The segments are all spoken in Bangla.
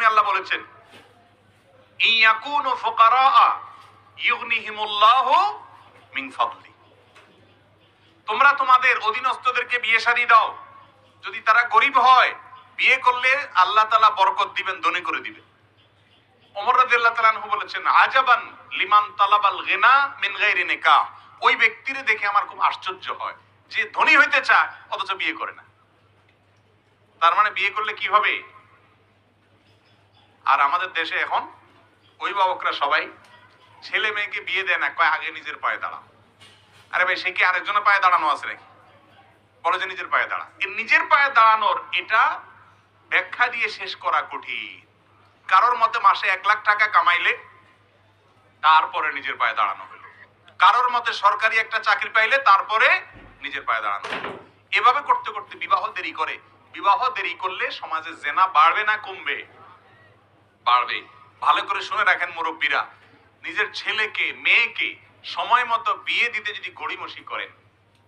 কারিমে আল্লাহ বলেছেন, ইয়াকুনু ফুকারা ইউগনিহিমুল্লাহু মিন ফাদলি, তোমরা তোমাদের অধীনস্থদেরকে বিয়ে শাদী দাও, যদি তারা গরিব হয় বিয়ে করলে আল্লাহ তাআলা বরকত দিবেন, ধনী করে দিবেন। ওমর রাদিয়াল্লাহু তাআলা আনহু বলেছেন, আজাবান লিমান তালাবাল গিনা মিন গায়রি নিকাহ, ওই ব্যক্তিরে দেখে আমার খুব আশ্চর্য হয় যে ধনী হইতে চায় অথচ বিয়ে করে না। তার মানে বিয়ে করলে কি হবে? আর আমাদের দেশে এখন অভিভাবকরা সবাই ছেলে মেয়েকে বিয়ে দেয় না, কয় আগে নিজের পায়ে দাঁড়া। আরে ভাই, সে কি আরেকজনের পায়ে দাঁড়ানো আছে নাকি? বলে যে নিজের পায়ে দাঁড়া। এই নিজের পায়ে দাঁড়ানোর এটা ব্যাখ্যা দিয়ে শেষ করা কঠিন। কারোর মতে মাসে 1 লাখ টাকা কামাইলে তারপরে নিজের পায়ে দাঁড়ানো হলো, কারোর মতে সরকারি একটা চাকরি পাইলে তারপরে নিজের পায়ে দাঁড়ানো হলো। এভাবে করতে করতে বিবাহ দেরি করে। বিবাহ দেরি করলে সমাজে জেনা বাড়বে না কমবে? বাড়বে। ভালো করে শুনে রাখেন মুরব্বীরা, নিজের ছেলেকে মেয়েকে সময় মতো বিয়ে দিতে যদি গড়িমসি করেন,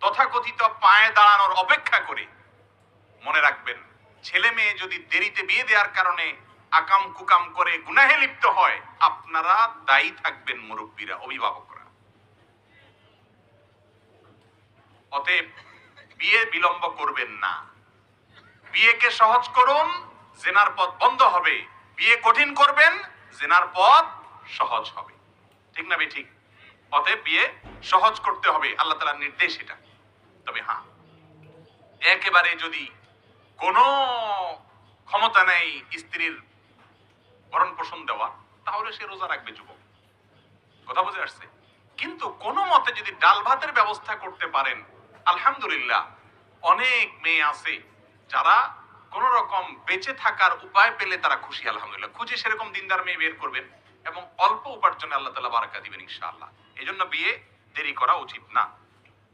তথাকথিত পায়ে দাঁড়ানোর অপেক্ষা করে, মনে রাখবেন ছেলে মেয়ে যদি দেরিতে বিয়ে দেওয়ার কারণে আকাম কুকাম করে গুনাহে লিপ্ত হয়, আপনারা দায়ী থাকবেন মুরব্বীরা, অভিভাবকরা। অতএব বিয়ে বিলম্ব করবেন না, বিয়েকে সহজ করুন, জেনার পথ বন্ধ হবে। বিয়ে কঠিন করবেন, জেনার পথ সহজ হবে। ঠিক না ঠিক? অতএব বিয়ে সহজ করতে হবে, আল্লাহ তাআলার নির্দেশ এটা। তবে হ্যাঁ, একেবারে যদি কোনো ক্ষমতা নেই স্ত্রীর ভরণ পোষণ দেওয়া, তাহলে সে রোজা রাখবে যুবক। কথা বুঝে আসছে? কিন্তু কোনো মতে যদি ডাল ভাতের ব্যবস্থা করতে পারেন, আলহামদুলিল্লাহ। অনেক মেয়ে আছে যারা কোন রকম বেঁচে থাকার উপায় পেলে তারা খুশি, আলহামদুলিল্লাহ। খুঁজে সেরকম দিনদার মেয়ে বের করবেন এবং অল্প উপার্জনে আল্লাহ তাআলা বারাকা দিবেন ইনশাআল্লাহ। এই জন্য বিয়ে দেরি করা উচিত না।